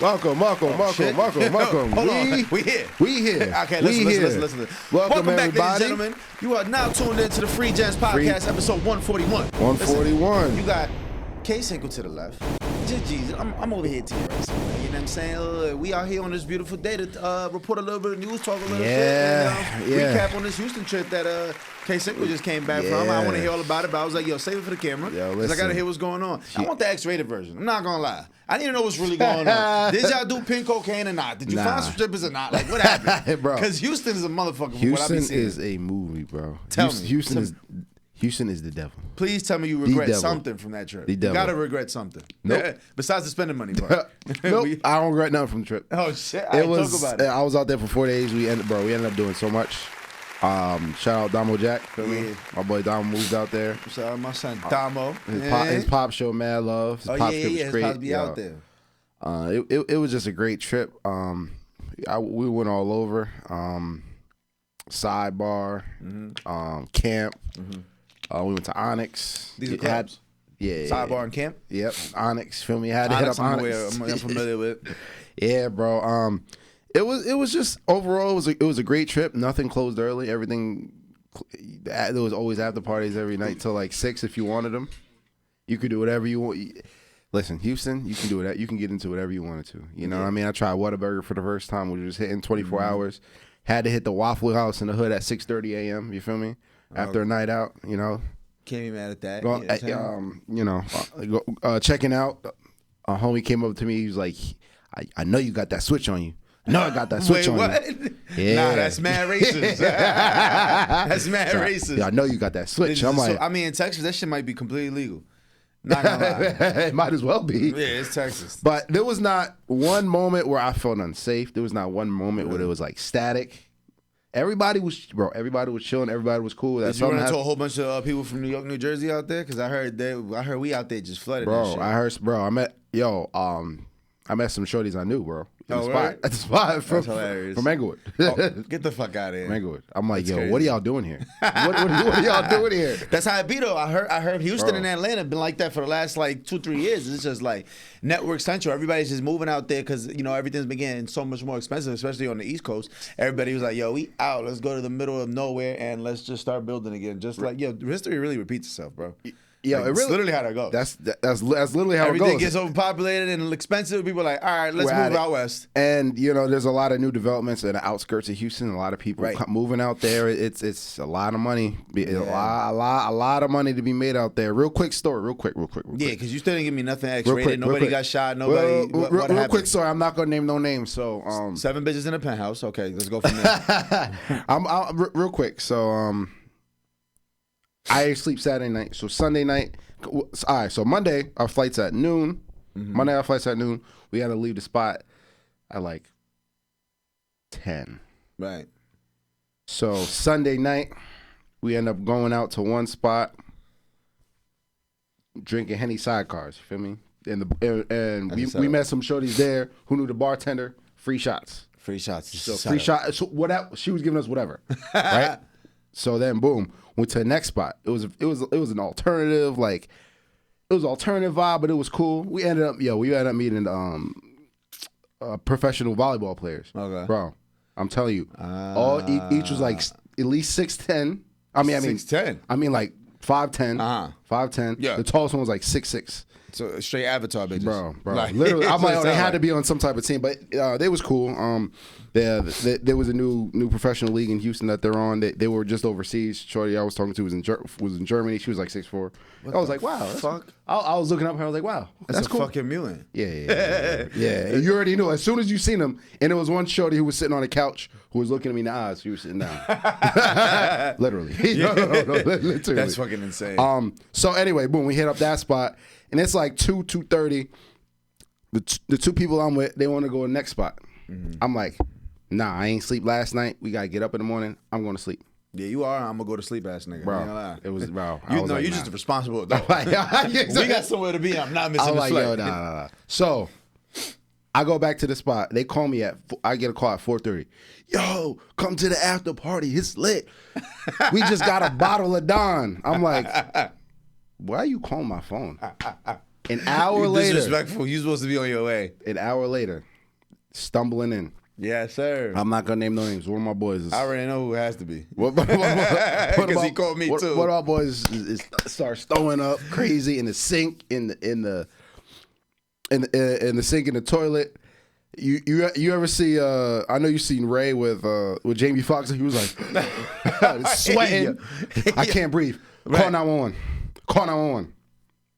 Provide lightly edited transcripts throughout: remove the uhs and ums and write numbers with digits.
Welcome. Hold on. We here. Okay, listen. Welcome back, ladies and gentlemen. You are now tuned into the Free Gems Podcast, episode 141. 141. Listen, you got K-Single to the left. Jesus, I'm over here to your right. You know what I'm saying? We out here on this beautiful day to report a little bit of news, talk a little shit, and recap on this Houston trip that K-Single just came back from. I want to hear all about it, but I was like, yo, save it for the camera. Because I got to hear what's going on. I want the X-rated version. I'm not going to lie. I need to know what's really going on. Did y'all do pink cocaine or not? Did you find some strippers or not? Like, what happened? Bro. Because Houston is a motherfucker. Houston is a movie, bro. Houston is the devil. Please tell me you regret something from that trip. You gotta regret something. Nope. Besides the spending money part. Nope. I don't regret nothing from the trip. Oh shit! Talk about it. I was out there for 4 days. We ended up doing so much. Shout out Damo Jack. My boy Damo moved out there. Shout out my son Damo. His pop show mad love. His pop trip was great. His pops be out there. It was just a great trip. We went all over. Sidebar, camp. We went to Onyx. These are clubs? Yeah. Sidebar and camp? Yep. Onyx, feel me? I had to hit up Onyx. I'm familiar with. Yeah, bro. It was just overall it was a great trip. Nothing closed early. Everything. There was always after parties every night till like 6 if you wanted them. You could do whatever you want. Listen, Houston, you can do it. You can get into whatever you wanted to. You know what I mean? I tried Whataburger for the first time. We were just hitting 24 hours. Had to hit the Waffle House in the hood at 6:30 a.m. You feel me? After a night out, you know. Can't be mad at that. Checking out. A homie came up to me. He was like, I know you got that switch on you. No, I got that switch on you. Yeah. Nah, that's mad racist. That's mad racist. Yeah, I know you got that switch. I'm like, in Texas, that shit might be completely illegal. Not gonna lie. It might as well be. Yeah, it's Texas. But there was not one moment where I felt unsafe. There was not one moment where it was like static. Everybody was chilling. Everybody was cool. Did you run into a whole bunch of people from New York, New Jersey out there? Because I heard we out there just flooded. I met some shorties I knew, bro. At the spot from Englewood. Get the fuck out of here. From Englewood. I'm like, yo, what are y'all doing here? What are y'all doing here? That's how it be though. I heard Houston and Atlanta have been like that for the last like 2-3 years. It's just like network central. Everybody's just moving out there because everything's been getting so much more expensive, especially on the East Coast. Everybody was like, yo, we out. Let's go to the middle of nowhere and let's just start building again. Just like history really repeats itself, bro. Yeah, it's literally how that goes. That's literally how it goes. Everything gets overpopulated and expensive. People are like, all right, let's move out west. And there's a lot of new developments in the outskirts of Houston. A lot of people moving out there. It's a lot of money. A lot of money to be made out there. Real quick story. Real quick. Yeah, because you still didn't give me nothing X-rated. Nobody got shot. Nobody. Real quick story. I'm not gonna name no names. So 7 bitches in a penthouse. Okay, let's go from there. I'm real quick. So I sleep Saturday night. So Sunday night. All right. So Monday our flight's at noon. Monday our flight's at noon. We had to leave the spot at like 10. Right. So Sunday night we end up going out to one spot, drinking Henny sidecars. You feel me? And we met some shorties there who knew the bartender. Free shots. Free shots. So free shots. So whatever she was giving us, whatever. Right. So then boom. Went to the next spot. It was an alternative, alternative vibe, but it was cool. We ended up meeting professional volleyball players. Okay. Bro, I'm telling you, each was like at least 6'10". I mean 6'10". I mean like 5'10". 5'10". Yeah. The tallest one was like 6'6". So straight Avatar bitches. Bro. Like, literally, I'm like, they had to be on some type of team, but they was cool. There was a new professional league in Houston that they're on. They were just overseas. Shorty I was talking to was in Germany. She was like 6'4". I was like, wow. Fuck. I was looking up her. I was like, wow, that's cool. Fucking mutant. Yeah. You already knew as soon as you seen him. And there was one shorty who was sitting on a couch who was looking at me in the eyes. She was sitting down. Literally. No, literally. That's fucking insane. So anyway, boom, we hit up that spot, and it's like 2:30. The two people I'm with, they want to go to the next spot. I'm like, nah, I ain't sleep last night. We gotta get up in the morning. I'm going to sleep. Yeah, you are. I'm gonna go to sleep, ass nigga. Bro, it was bro. You're just a responsible adult. We got somewhere to be. I'm not missing the flight. Nah. So I go back to the spot. They call me I get a call at 4:30. Yo, come to the after party. It's lit. We just got a bottle of Don. I'm like, why are you calling my phone? An hour later. Disrespectful. You supposed to be on your way. An hour later, stumbling in. Yes, sir. I'm not gonna name no names. One of my boys is. I already know who it has to be. Because he called me too. One of our boys is starts throwing up crazy in the sink in the sink in the toilet. You ever see? I know you've seen Ray with Jamie Foxx. He was like sweating. I can't breathe. Right. Call 911. Call 911.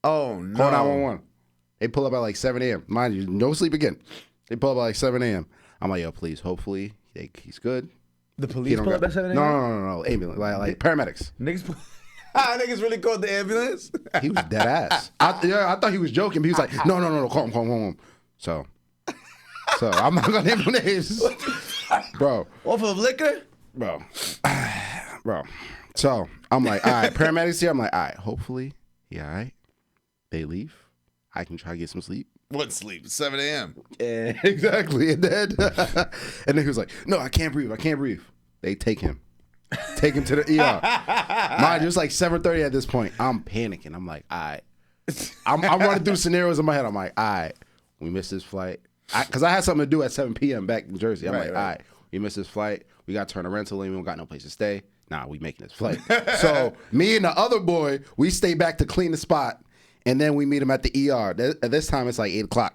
Oh no. Call 911. They pull up at like 7 a.m. Mind you, no sleep again. They pull up at like 7 a.m. I'm like, yo, please, hopefully he's good. The police pull up at 7 a.m.? No. Ambulance, like paramedics. Niggas really called the ambulance? He was dead ass. I thought he was joking, but he was like, no, call him. So I'm not gonna name no names, bro. Off of liquor, bro. So I'm like, all right, paramedics here. I'm like, all right, hopefully, yeah, all right. They leave. I can try to get some sleep. What sleep? 7 a.m. Yeah, exactly. And then he was like, no, I can't breathe. They take him to the ER. Mind you, it's like 7:30 at this point. I'm panicking. I'm like, all right. I'm running through scenarios in my head. I'm like, all right, we missed this flight. Because I had something to do at 7 p.m. back in Jersey. I'm like, all right, we missed this flight. We got to turn a rental in. We don't got no place to stay. Nah, we making this flight. So me and the other boy, we stay back to clean the spot. And then we meet him at the ER. At this time, it's like 8 o'clock.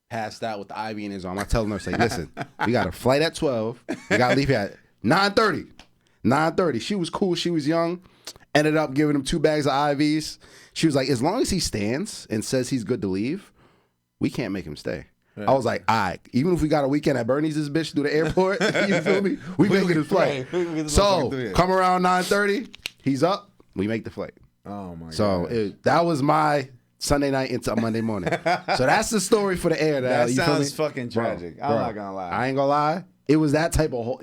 Passed out with the IV in his arm. I tell the nurse, like, listen, we got a flight at 12. We got to leave here at 9:30. 9:30. She was cool. She was young. Ended up giving him 2 bags of IVs. She was like, as long as he stands and says he's good to leave, we can't make him stay. Right. I was like, all right, even if we got a weekend at Bernie's, this bitch through the airport, you feel me? We making his flight. So come around 9:30, he's up, we make the flight. Oh my god! So that was my Sunday night into Monday morning. So that's the story for the air. That sounds fucking tragic. I'm not gonna lie. I ain't gonna lie. It was that type of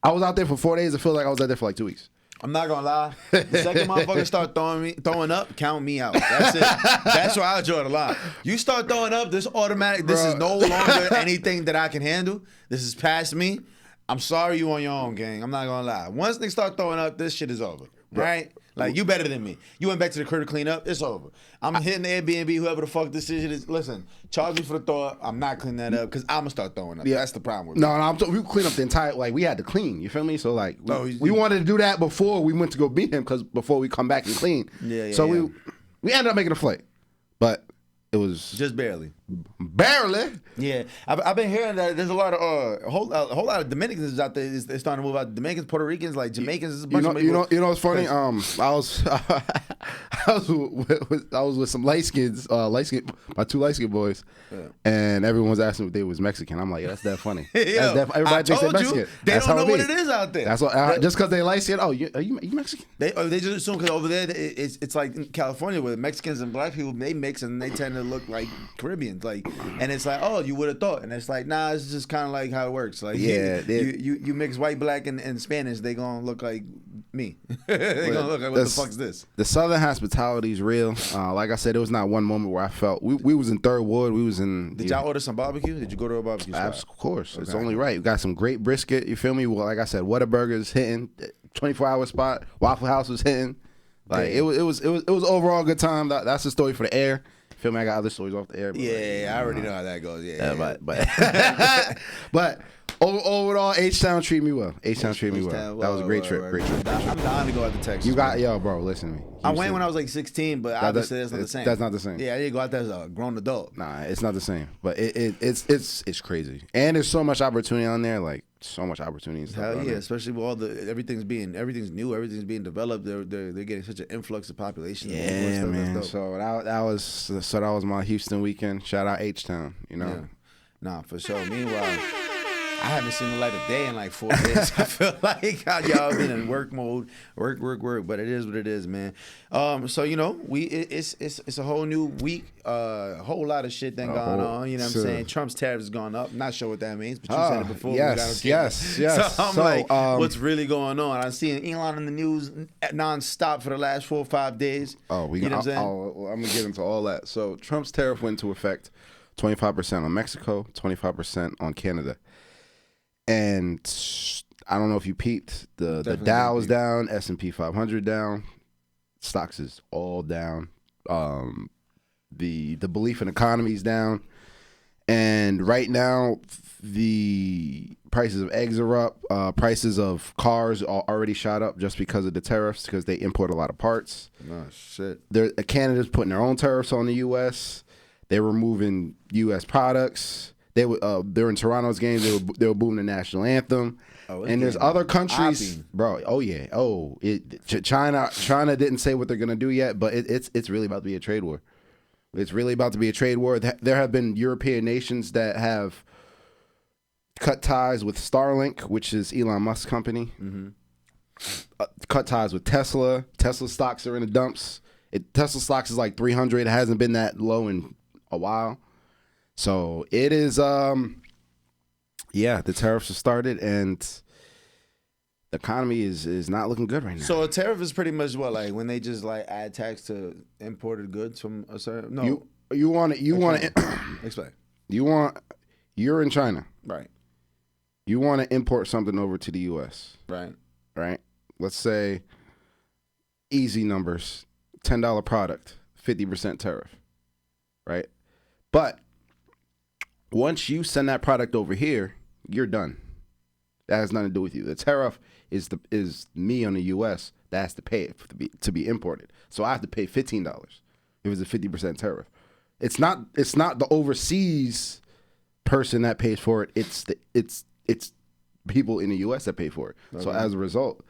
I was out there for 4 days. I feel like I was out there for like 2 weeks. I'm not gonna lie. The second motherfucker start throwing up, count me out. That's it. That's why I draw the line. You start throwing up, this automatic. This is no longer anything that I can handle. This is past me. I'm sorry you on your own, gang. I'm not gonna lie. Once they start throwing up, this shit is over. Right? Like, you better than me. You went back to the crib to clean up. It's over. I'm hitting the Airbnb, whoever the fuck this shit is. Listen, charge me for the throw up. I'm not cleaning that up because I'm going to start throwing up. Yeah. That's the problem with me. We clean up the entire, like, we had to clean. You feel me? So, like, we wanted to do that before we went to go beat him because before we come back and clean. So we ended up making a flight. But it was just barely. Yeah, I've been hearing that there's a lot of a whole lot of Dominicans out there. They're starting to move out. Dominicans, Puerto Ricans, like Jamaicans. There's a bunch of people. You know what's funny? I was with some light skins, my 2 light skinned boys, and everyone was asking if they was Mexican. I'm like, yeah, that's that funny. Everybody thinks they're Mexican. They don't know what it is out there. That's what. Just because they light skinned. Oh, are you Mexican? They just assume because over there it's like in California where Mexicans and black people they mix and they tend to look like Caribbeans, like, and it's like, oh, you would have thought, and it's like, nah, it's just kind of like how it works. Like, you mix white, black, and Spanish, they gonna look like me. They gonna look like, what the fuck's this? The Southern hospitality is real. Like I said, it was not one moment where I felt we was in Third Ward. We was in. Did y'all order some barbecue? Did you go to a barbecue spot? Of course, okay. It's only right. We got some great brisket. You feel me? Well, like I said, Whataburger's hitting. 24-hour spot. Waffle House was hitting. Like it was overall a good time. That's the story for the air. Feel me? I got other stories off the air. But I already know how that goes. But overall, H-Town treated me well. H-Town treated me well. That was a great trip. Great trip. I'm down to go out to Texas. You got bro. Listen to me. I went when I was like 16, but obviously that's not the same. That's not the same. Yeah, I didn't go out there as a grown adult. Nah, it's not the same. But it's crazy, and there's so much opportunity on there. Like so much opportunity. Hell yeah, especially with all everything's new, everything's being developed. They're getting such an influx of population. Yeah, man. So that was my Houston weekend. Shout out H-Town. You know. Yeah. Nah, for sure. Meanwhile, I haven't seen the light of day in like 4 days. I feel like y'all been in work mode, work. But it is what it is, man. So it's a whole new week, a whole lot of shit going on. You know what I'm saying? Trump's tariffs has gone up. Not sure what that means, but you said it before. Yes. So I'm like, what's really going on? I'm seeing Elon in the news nonstop for the last 4 or 5 days. Oh, you know what I'm saying? I'm gonna get into all that. So Trump's tariff went into effect. 25% on Mexico, 25% on Canada. And I don't know if you peeped, the Dow is down, S&P 500 down, stocks is all down. The belief in economy is down, and right now the prices of eggs are up. Prices of cars are already shot up just because of the tariffs, because they import a lot of parts. Oh shit! Canada's putting their own tariffs on the U.S. They're removing U.S. products. They're in Toronto's games. They were booing the national anthem. Oh, and there's other countries, bro. Oh yeah. Oh, China didn't say what they're gonna do yet, but it's really about to be a trade war. It's really about to be a trade war. There have been European nations that have cut ties with Starlink, which is Elon Musk's company. Mm-hmm. Cut ties with Tesla. Tesla stocks are in the dumps. Tesla stocks is like 300. It hasn't been that low in a while. So it is, the tariffs have started, and the economy is not looking good right now. So a tariff is pretty much what, like when they just like add tax to imported goods from a certain. No, you want to explain. You're in China, right? You want to import something over to the U.S., right? Let's say easy numbers, $10 product, 50% tariff, right? But once you send that product over here, you're done. That has nothing to do with you. The tariff is me on the U.S. that has to pay it to be imported. So I have to pay $15 if it's a 50% tariff. It's not the overseas person that pays for it. It's people in the U.S. that pay for it. Okay. So as a result,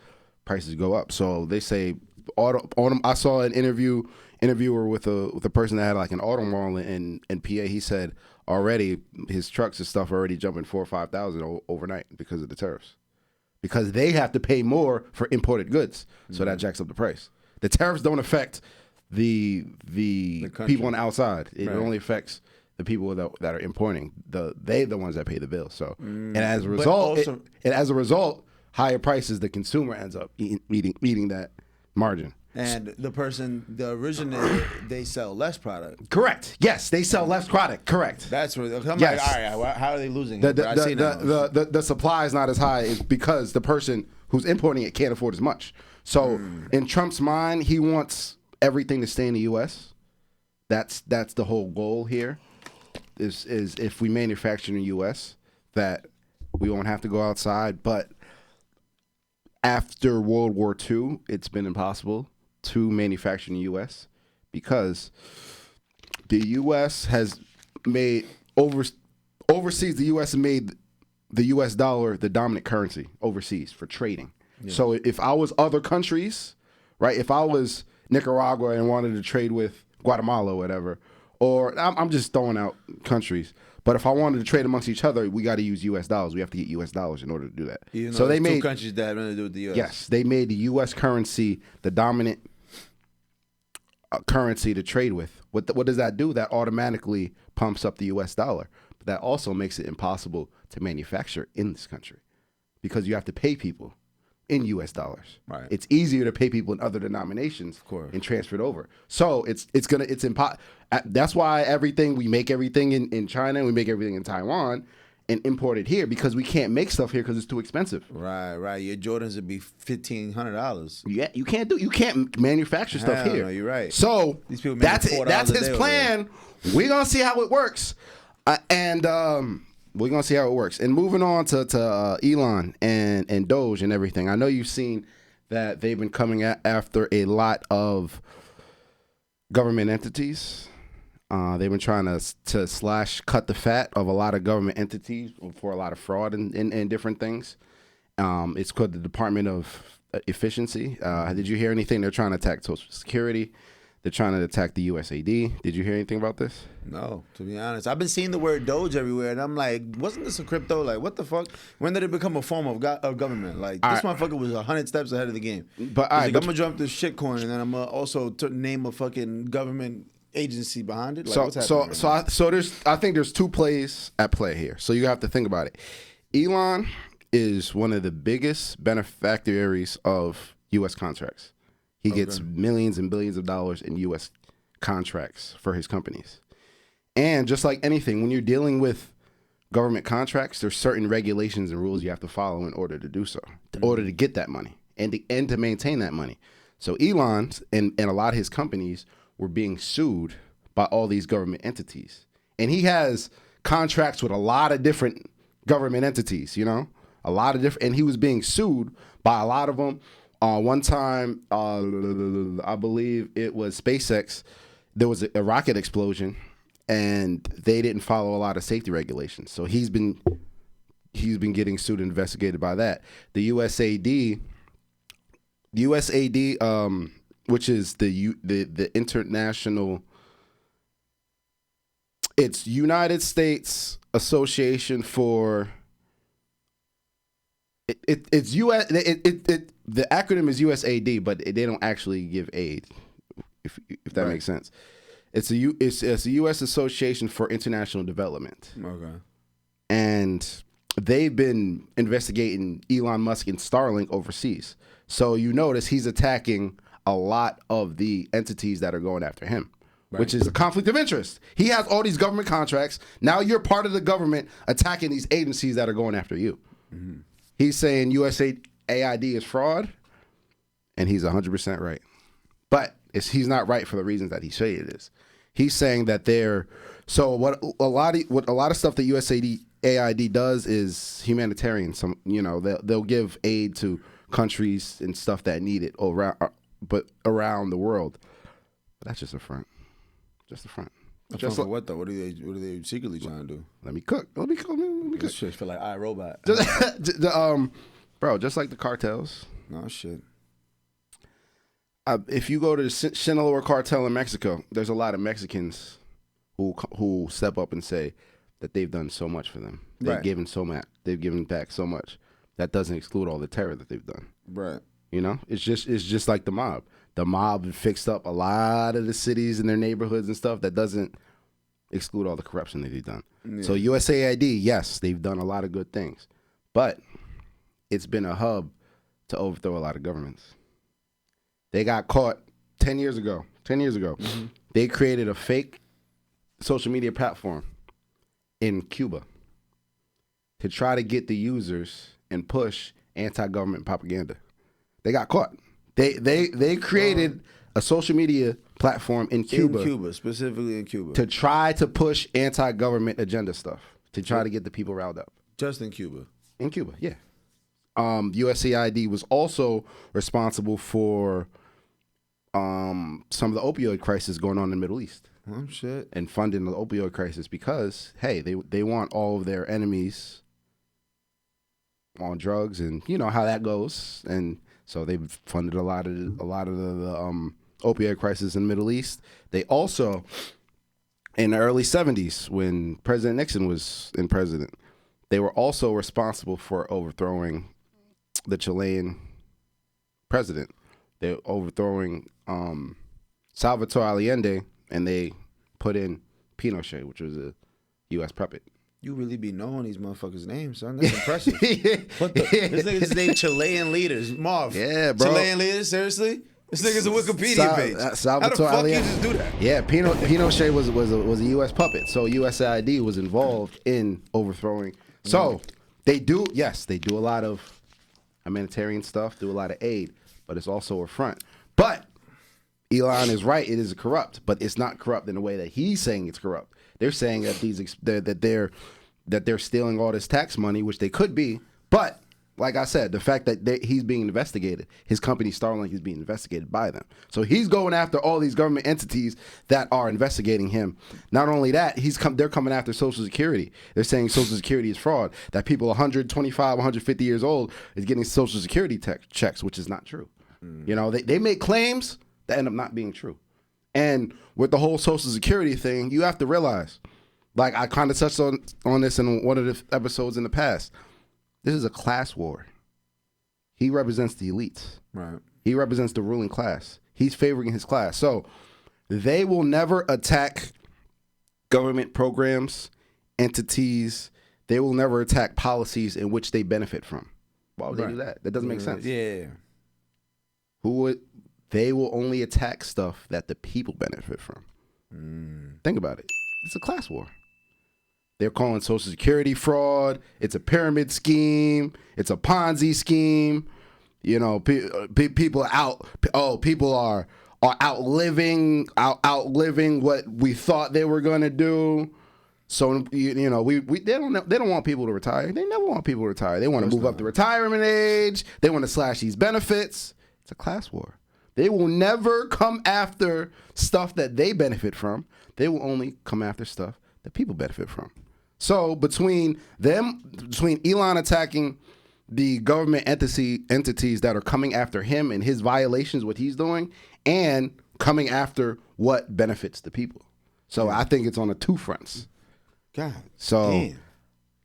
prices go up. So they say I saw an interviewer with a person that had like an auto mall in PA. He said already his trucks and stuff are already jumping 4,000 or 5,000 overnight because of the tariffs, because they have to pay more for imported goods. Mm-hmm. So that jacks up the price. The tariffs don't affect the people on the outside. It only affects the people that are importing. They're the ones that pay the bill. So and as a result, higher prices, the consumer ends up eating that margin. And the originator, they sell less product. Correct. Yes, they sell less product. Correct. That's what. I'm yes. like, all right, how are they losing? The supply is not as high is because the person who's importing it can't afford as much. So in Trump's mind, he wants everything to stay in the U.S. That's the whole goal here. Is if we manufacture in the U.S. that we won't have to go outside. But after World War II, it's been impossible to manufacture in the U.S. because the U.S. has made overseas. The U.S. has made the U.S. dollar the dominant currency overseas for trading. Yeah. So if I was other countries, right? If I was Nicaragua and wanted to trade with Guatemala or whatever, or I'm just throwing out countries. But if I wanted to trade amongst each other, we got to use U.S. dollars. We have to get U.S. dollars in order to do that. Even so they made two countries that have nothing to do with the U.S. Yes, they made the U.S. currency the dominant currency to trade with. What does that do? That automatically pumps up the U.S. dollar. But that also makes it impossible to manufacture in this country because you have to pay people in U.S. dollars. Right. It's easier to pay people in other denominations, of course, and transfer it over. So it's impossible. That's why we make everything in China, and we make everything in Taiwan, and import it here because we can't make stuff here because it's too expensive. Right. Your Jordans would be $1,500. Yeah, you can't manufacture stuff here. No, you're right. So these people that's his plan. We're gonna see how it works, and we're gonna see how it works. And moving on to Elon and Doge and everything. I know you've seen that they've been coming after a lot of government entities. They've been trying to cut the fat of a lot of government entities for a lot of fraud and different things. It's called the Department of Efficiency. Did you hear anything? They're trying to attack Social Security. They're trying to attack the USAID. Did you hear anything about this? No, to be honest. I've been seeing the word Doge everywhere, and I'm like, wasn't this a crypto? Like, what the fuck? When did it become a form of government? Like, this motherfucker was 100 steps ahead of the game. But I'm going to jump this shitcoin, and then I'm going to also name a fucking government agency behind it. Like, what's happening I think there's two plays at play here. So you have to think about it. Elon is one of the biggest beneficiaries of U.S. contracts. He gets millions and billions of dollars in U.S. contracts for his companies. And just like anything, when you're dealing with government contracts, there's certain regulations and rules you have to follow in order to do so, in order to get that money and to maintain that money. So Elon and a lot of his companies were being sued by all these government entities. And he has contracts with a lot of different government entities, you know, a lot of different, and he was being sued by a lot of them. One time, I believe it was SpaceX, there was a rocket explosion and they didn't follow a lot of safety regulations. So he's been getting sued and investigated by that. The USAID, which is the international, it's United States Association for it's US. The acronym is USAID, but they don't actually give aid. If that makes sense, it's a U.S. Association for International Development. Okay. And they've been investigating Elon Musk and Starlink overseas. So you notice he's attacking a lot of the entities that are going after him, which is a conflict of interest. He has all these government contracts. Now you're part of the government attacking these agencies that are going after you. Mm-hmm. He's saying USAID is fraud, and he's 100% right. But he's not right for the reasons that he say it is. He's saying that what a lot of stuff that USAID does is humanitarian. Some, you know, they'll give aid to countries and stuff that need it around the world. But that's just a front. Just a front. Just like, what though? What are they secretly trying to do? Let me cook. Let me cook. This shit feel like iRobot. Bro, just like the cartels. No shit. If you go to the Sinaloa cartel in Mexico, there's a lot of Mexicans who step up and say that they've done so much for them. They've given so much. They've given back so much. That doesn't exclude all the terror that they've done. Right. You know, it's just like the mob. The mob fixed up a lot of the cities and their neighborhoods and stuff. That doesn't exclude all the corruption that they've done. Yeah. So USAID, yes, they've done a lot of good things, but it's been a hub to overthrow a lot of governments. They got caught 10 years ago. Mm-hmm. They created a fake social media platform in Cuba to try to get the users and push anti-government propaganda. They got caught. They created a social media platform in Cuba. Specifically in Cuba. To try to push anti-government agenda stuff. To try to get the people riled up. Just in Cuba? In Cuba, yeah. USAID was also responsible for some of the opioid crisis going on in the Middle East. Oh, shit. And funding the opioid crisis because, hey, they want all of their enemies on drugs, and you know how that goes. And so they've funded a lot of the opioid crisis in the Middle East. They also, in the early 70s, when President Nixon was president, they were also responsible for overthrowing the Chilean president. They're overthrowing Salvatore Allende, and they put in Pinochet, which was a U.S. puppet. You really be knowing these motherfuckers' names, son. That's impressive. What this nigga's name Chilean leaders. Marv. Yeah, bro. Chilean leaders, seriously? This nigga's a Wikipedia page. Salvatore How the fuck you just do that? Yeah, Pinochet was a U.S. puppet. So USAID was involved in overthrowing. So they do a lot of humanitarian stuff, do a lot of aid, but it's also a front. But Elon is right; it is corrupt, but it's not corrupt in the way that he's saying it's corrupt. They're saying that they're stealing all this tax money, which they could be. But like I said, the fact that he's being investigated, his company Starlink is being investigated by them. So he's going after all these government entities that are investigating him. Not only that, they're coming after Social Security. They're saying Social Security is fraud. That people 125, 150 years old is getting Social Security checks, which is not true. You know, they make claims that end up not being true. And with the whole Social Security thing, you have to realize, like I kind of touched on this in one of the episodes in the past, this is a class war. He represents the elites. Right. He represents the ruling class. He's favoring his class. So they will never attack government programs, entities. They will never attack policies in which they benefit from. Why would they do that? That doesn't make sense. Yeah. They will only attack stuff that the people benefit from. Think about it. It's a class war. They're calling Social Security fraud. It's a pyramid scheme. It's a Ponzi scheme. You know, people are out. Oh, people are are outliving what we thought they were gonna do. So you know, they don't want people to retire. They never want people to retire. They want to move up the retirement age. They want to slash these benefits. It's a class war. They will never come after stuff that they benefit from. They will only come after stuff that people benefit from. So between Elon attacking the government entities that are coming after him and his violations, what he's doing, and coming after what benefits the people. So I think it's on the two fronts. God. So damn.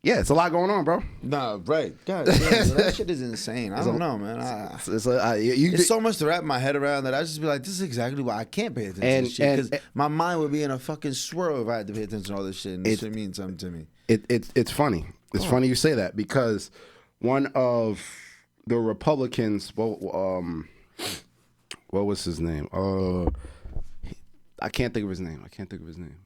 Yeah, it's a lot going on, bro. Nah, right. God damn, that shit is insane. I don't know, man. It's so much to wrap my head around that I just be like, this is exactly why I can't pay attention to shit. Because my mind would be in a fucking swirl if I had to pay attention to all this shit. And this shit means something to me. It's funny. It's funny you say that because one of the Republicans, what was his name? I can't think of his name. I can't think of his name.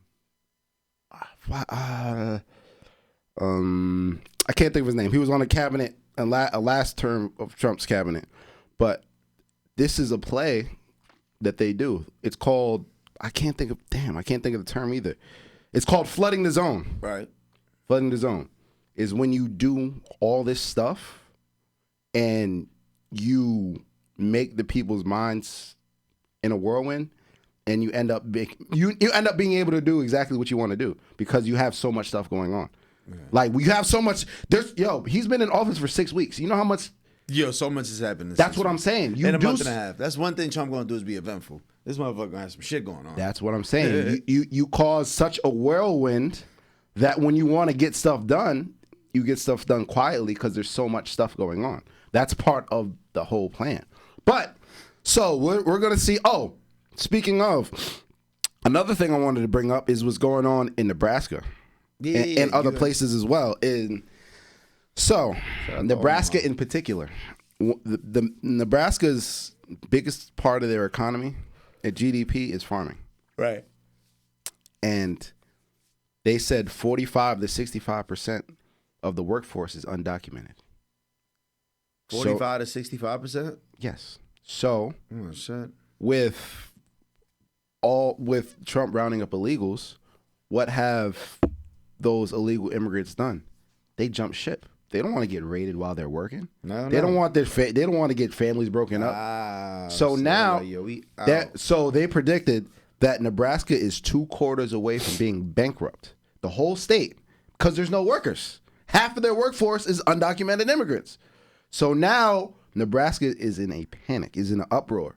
He was on a cabinet, a last term of Trump's cabinet. But this is a play that they do. It's called, I can't think of the term either. It's called flooding the zone. Right. Flooding the zone is when you do all this stuff and you make the people's minds in a whirlwind, and you end up being able to do exactly what you want to do because you have so much stuff going on. Yeah. Like we have so much. He's been in office for 6 weeks. You know how much? So much has happened. That's what I'm saying. In a month and a half. That's one thing Trump gonna do is be eventful. This motherfucker gonna have some shit going on. That's what I'm saying. you cause such a whirlwind that when you want to get stuff done, you get stuff done quietly because there's so much stuff going on. That's part of the whole plan. But so we're gonna see. Oh, speaking of, another thing I wanted to bring up is what's going on in Nebraska. And other places as well. Nebraska in particular, the Nebraska's biggest part of their economy at GDP is farming. Right. And they said 45 to 65% of the workforce is undocumented. 45 to 65%? Yes. So shit. With Trump rounding up illegals, what have those illegal immigrants done? They jump ship. They don't want to get raided while they're working. They don't want they don't want to get families broken up. So now so they predicted that Nebraska is 2/4 away from being bankrupt. The whole state, because there's no workers. Half of their workforce is undocumented immigrants. So now Nebraska is in a panic, is in an uproar.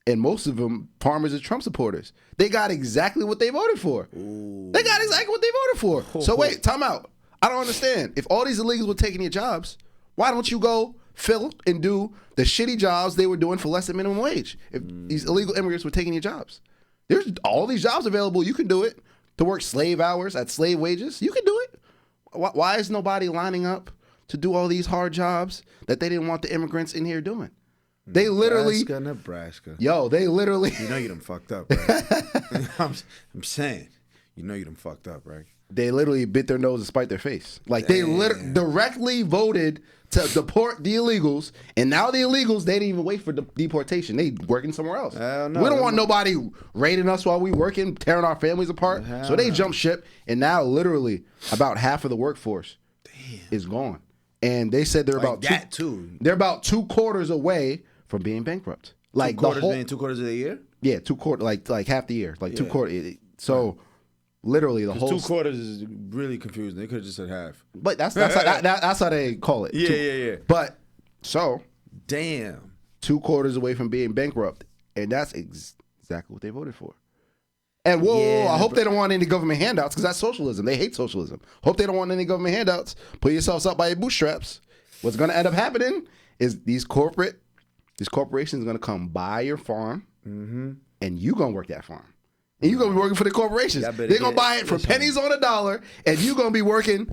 And most of them, farmers are Trump supporters. They got exactly what they voted for. Ooh. They got exactly what they voted for. So wait, time out. I don't understand. If all these illegals were taking your jobs, why don't you go fill and do the shitty jobs they were doing for less than minimum wage? If these illegal immigrants were taking your jobs. There's all these jobs available. You can do it. To work slave hours at slave wages, you can do it. Why is nobody lining up to do all these hard jobs that they didn't want the immigrants in here doing? They literally Nebraska. Yo, they literally. You know you done fucked up, right? I'm saying, you know you done fucked up, right? They literally bit their nose and spite their face. Like they directly voted to deport the illegals, and now the illegals, they didn't even wait for deportation. They working somewhere else. No, we don't want nobody raiding us while we working, tearing our families apart. So they jump ship, and now literally about half of the workforce is gone. And they said they're about they're about 2/4 away from being bankrupt. Like 2/4 of the year? Yeah, 2/4, like half the year, like 2/4. So literally the whole 2/4 is really confusing. They could have just said half. But that's how they call it. Yeah. But so damn, 2/4 away from being bankrupt, and that's exactly what they voted for. And whoa, I hope they don't want any government handouts because that's socialism. They hate socialism. Hope they don't want any government handouts. Put yourselves up by your bootstraps. What's going to end up happening is these corporations are going to come buy your farm, and you going to work that farm. And you're going to be working for the corporations. They're going to buy it for pennies on a dollar, and you're going to be working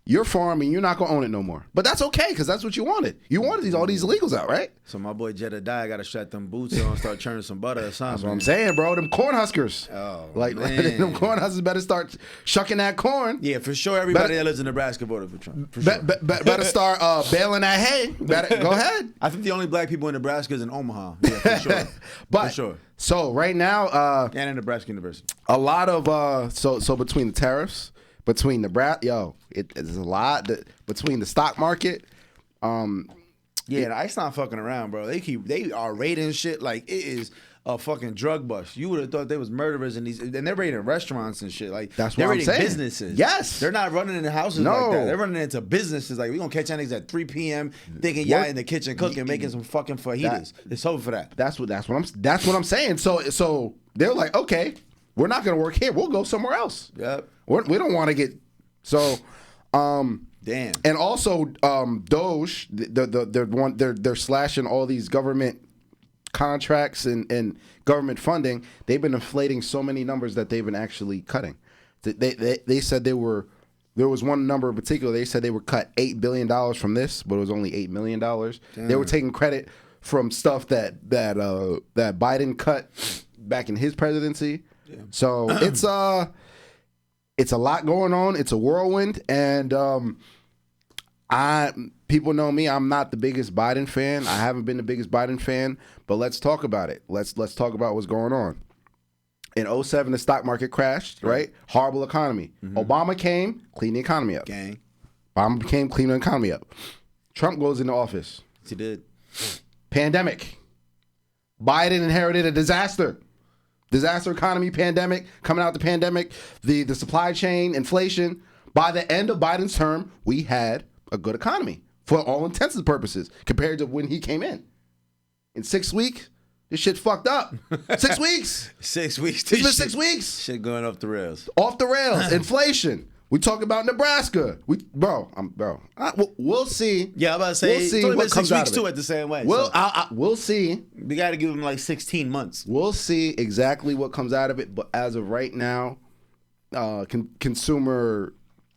your farm and you're not gonna own it no more. But that's okay because that's what you wanted. You wanted all these illegals out, right? So my boy Jedediah got to shut them boots on, start churning some butter or something. That's what I'm saying, bro. Them corn huskers. Oh, like man. them corn huskers better start shucking that corn. Yeah, for sure. Everybody that lives in Nebraska voted for Trump. For sure. Better start baling that hay. Better go ahead. I think the only black people in Nebraska is in Omaha. Yeah, for sure. But for sure. So right now, and in Nebraska University, a lot of so between the tariffs, between Nebraska, it's a lot between the stock market. Yeah, the ICE not fucking around, bro. They are raiding shit like it is a fucking drug bust. You would have thought they was murderers and they're raiding restaurants and shit. Like that's they're what I'm raiding saying. Businesses. Yes, they're not running into houses like that. They're running into businesses. Like we gonna catch niggas at 3 p.m. thinking y'all in the kitchen cooking, making some fucking fajitas. It's over for that. That's what I'm saying. So they're like, okay, we're not gonna work here. We'll go somewhere else. Yep. We don't want to get so. Damn. And also, Doge, they're slashing all these government contracts and government funding. They've been inflating so many numbers that they've been actually cutting. They said there was one number in particular. They said they would cut $8 billion from this, but it was only $8 million. Damn. They were taking credit from stuff that Biden cut back in his presidency. Damn. So it's a lot going on. It's a whirlwind, and people know me. I'm not the biggest Biden fan. I haven't been the biggest Biden fan, but let's talk about it. Let's talk about what's going on. In 2007, the stock market crashed, right? Horrible economy. Mm-hmm. Obama came, cleaned the economy up. Gang. Obama came, cleaned the economy up. Trump goes into office. He did. Pandemic. Biden inherited a disaster. Disaster economy, pandemic, coming out the pandemic, the supply chain, inflation. By the end of Biden's term, we had a good economy for all intents and purposes compared to when he came in. In 6 weeks, this shit fucked up. 6 weeks. 6 weeks. It's been 6 weeks. Shit going off the rails. Off the rails. Inflation. We talk about Nebraska. We'll see. Yeah, I'm about to say. We'll see it's only what been comes 6 out weeks of it. too at the same way. We'll see. We got to give him like 16 months. We'll see exactly what comes out of it. But as of right now, consumer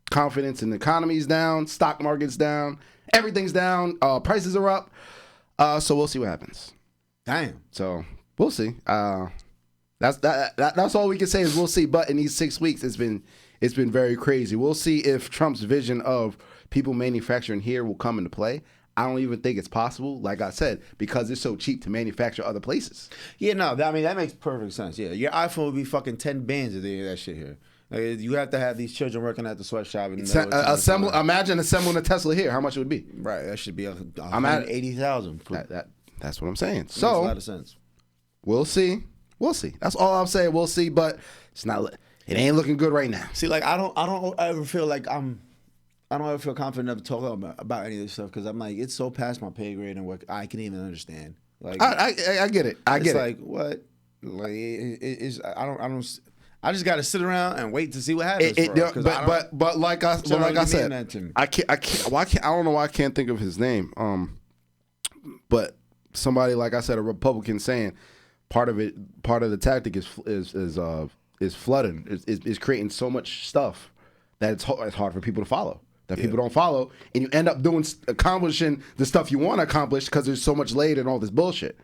confidence in the economy is down. Stock market's down. Everything's down. Prices are up. So we'll see what happens. Damn. So we'll see. That's all we can say is we'll see. But in these 6 weeks, it's been very crazy. We'll see if Trump's vision of people manufacturing here will come into play. I don't even think it's possible, like I said, because it's so cheap to manufacture other places. Yeah, no, I mean, that makes perfect sense. Yeah, your iPhone would be fucking 10 bands if they did that shit here. Like, you have to have these children working at the sweatshop. And imagine assembling a Tesla here. How much it would be? Right, that should be $180,000. That's what I'm saying. Makes So a lot of sense. We'll see. We'll see. That's all I'm saying. We'll see, but it's not. It ain't looking good right now. See, like I don't ever feel like I don't ever feel confident enough to talk about any of this stuff because I'm like it's so past my pay grade and what I can even understand. Like I get it. I get it. Like what? Like I just got to sit around and wait to see what happens. But like I said, I don't know why I can't think of his name. But somebody like I said, a Republican saying part of the tactic is flooding, is creating so much stuff that it's hard for people to follow. That people don't follow, and you end up accomplishing the stuff you want to accomplish because there's so much laid in all this bullshit.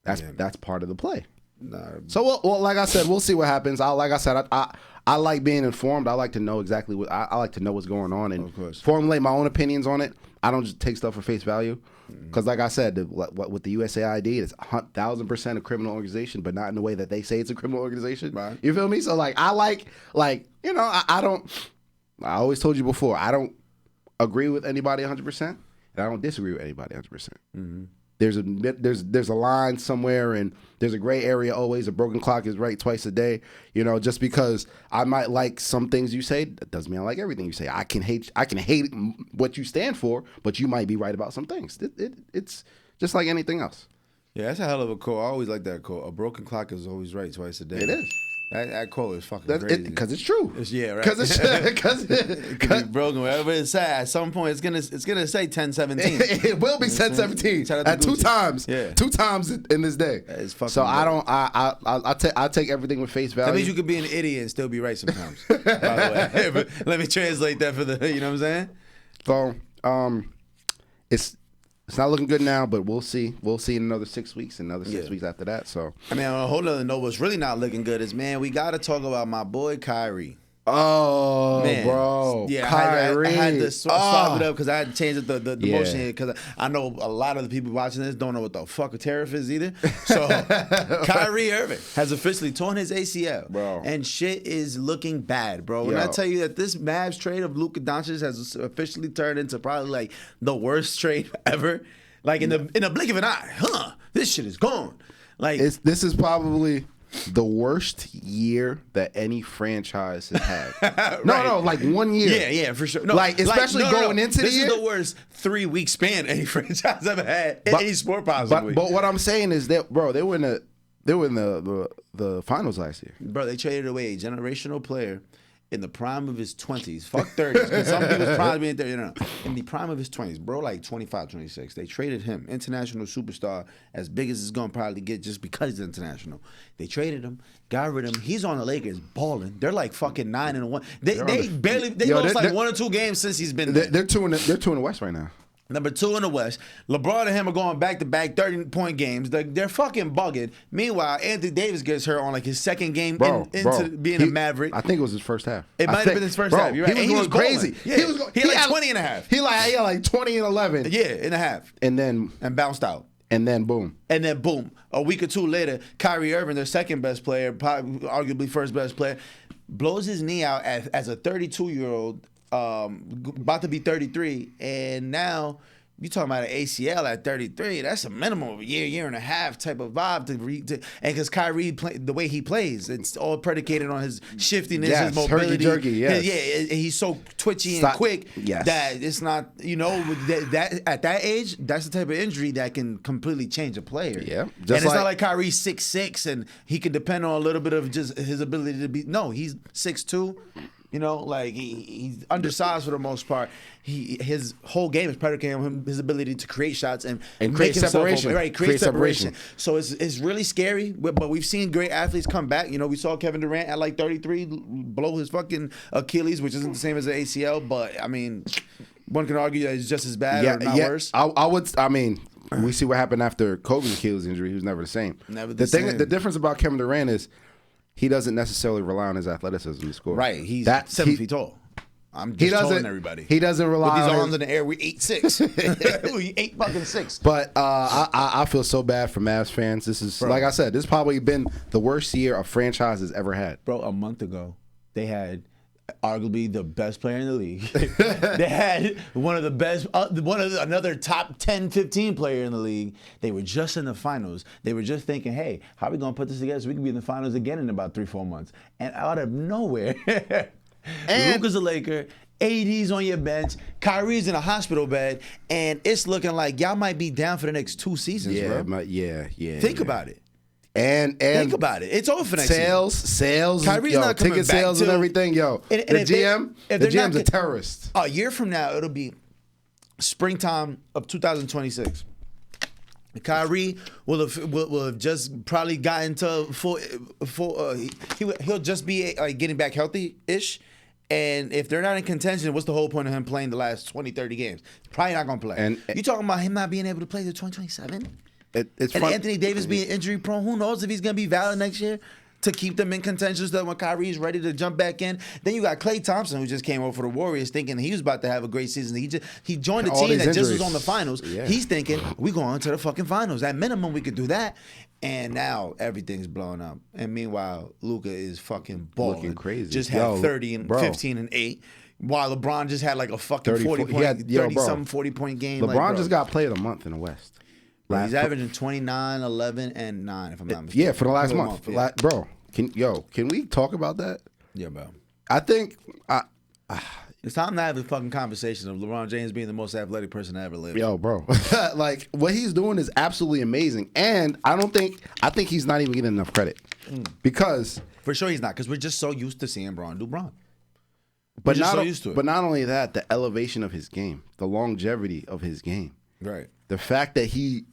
That's part of the play. Nah. So well, like I said, we'll see what happens. I like being informed. I like to know exactly what I like to know what's going on and formulate my own opinions on it. I don't just take stuff for face value because, like I said, with the USAID, it's 1,000% a criminal organization, but not in the way that they say it's a criminal organization. Right. You feel me? So I don't. I always told you before, I don't agree with anybody 100%, and I don't disagree with anybody 100%. Mm-hmm. There's a line somewhere, and there's a gray area always. A broken clock is right twice a day. You know, just because I might like some things you say, that doesn't mean I like everything you say. I can hate what you stand for, but you might be right about some things. It's just like anything else. Yeah, that's a hell of a quote. I always like that quote. A broken clock is always right twice a day. It is. That quote is fucking crazy. Because it's true. Yeah, right. Because it could be broken. Wherever it's at some point, it's gonna say 10-17. It will be 10-17 at two times. Yeah, 2 times in this day. It's fucking. So I take everything with face value. That means you could be an idiot and still be right sometimes. By the way, let me translate that for the. You know what I'm saying? So it's not looking good now, but we'll see. We'll see in another 6 weeks, another 6 weeks after that. So I mean, on a whole other note, what's really not looking good is, man, we got to talk about my boy Kyrie. Oh, man. Bro. Yeah, Kyrie. I had to swap it up because I had to change the motion because I know a lot of the people watching this don't know what the fuck a tariff is either. So Kyrie Irving has officially torn his ACL. Bro. And shit is looking bad, bro. When I tell you that this Mavs trade of Luka Doncic has officially turned into probably like the worst trade ever. Like in a blink of an eye, this shit is gone. Like this is probably the worst year that any franchise has had. Right. No, like 1 year. Yeah, for sure. No, like especially going into the year. This is the worst 3-week span any franchise ever had in any sport possibly. But what I'm saying is that, bro, they were in the finals last year. Bro, they traded away a generational player in the prime of his 20s. Fuck 30s. Because some people's prime being 30. No. In the prime of his 20s, bro, like 25, 26. They traded him, international superstar, as big as it's going to probably get just because he's international. They traded him, got rid of him. He's on the Lakers balling. They're like fucking 9-1. They lost like 1 or 2 games since he's been there. They're two in the West right now. Number 2 in the West. LeBron and him are going back-to-back 30-point games. They're fucking bugging. Meanwhile, Anthony Davis gets hurt on like his second game into being a Maverick. I think it was his first half. It might have been his first half. You're right. He was going crazy. Yeah. He had like 20 and a half. He had like 20 and 11. Yeah, and a half. And bounced out. And then boom. A week or 2 later, Kyrie Irving, their second best player, probably arguably first best player, blows his knee out as a 32-year-old, about to be 33, and now you talking about an ACL at 33? That's a minimum of a year and a half type of vibe and because Kyrie the way he plays, it's all predicated on his shiftiness, his mobility, herky-jerky, yes. He's so twitchy and quick that it's not that at that age, that's the type of injury that can completely change a player. Yeah, and it's not like Kyrie's 6'6" and he can depend on a little bit of just his ability to be. No, he's 6'2". You know, like he's undersized for the most part. His whole game is predicated on his ability to create shots and create separation. Create separation. So it's really scary. But we've seen great athletes come back. You know, we saw Kevin Durant at like 33 blow his fucking Achilles, which isn't the same as an ACL. But I mean, one can argue that it's just as bad or not worse. I mean, we see what happened after Kobe's Achilles injury. He was never the same. The difference about Kevin Durant is he doesn't necessarily rely on his athleticism to score. Right. He's 7 feet tall. I'm just telling everybody. He doesn't rely with these arms in the air. We 8'6". We 8'6". But I feel so bad for Mavs fans. This is, like I said, this has probably been the worst year a franchise has ever had. Bro, a month ago, they had arguably the best player in the league. They had one of the best, another top 10, 15 player in the league. They were just in the finals. They were just thinking, hey, how are we going to put this together so we can be in the finals again in about 3-4 months? And out of nowhere, Luka's a Laker, AD's on your bench, Kyrie's in a hospital bed, and it's looking like y'all might be down for the next 2 seasons, bro. Think about it. And think about it. It's over for next season. Sales, Kyrie's not coming ticket back sales and everything. The GM's a terrorist. A year from now, it'll be springtime of 2026. Kyrie will have just probably gotten to full. He'll just be getting back healthy-ish. And if they're not in contention, what's the whole point of him playing the last 20, 30 games? Probably not going to play. And you talking about him not being able to play to 2027? It's and Anthony Davis being injury prone. Who knows if he's going to be valid next year to keep them in contention so that when Kyrie's ready to jump back in. Then you got Klay Thompson, who just came over for the Warriors thinking he was about to have a great season. He joined a team that just was on the finals. Yeah. He's thinking, we going to the fucking finals. At minimum, we could do that. And now everything's blowing up. And meanwhile, Luka is fucking balling. Looking crazy. Just had 30 and 15 and 8. While LeBron just had like a fucking 40-point game. LeBron just got Player of the Month in the West. He's averaging 29, 11, and 9, if I'm not mistaken. Yeah, for the last month. Yeah. Bro, can we talk about that? Yeah, bro. I think it's time to have a fucking conversation of LeBron James being the most athletic person to ever live. Yo, bro. Like, what he's doing is absolutely amazing. And I think he's not even getting enough credit. Because For sure he's not, because we're just so used to seeing Bron do Bron. But not so used to it. But not only that, the elevation of his game, the longevity of his game. Right. The fact that he's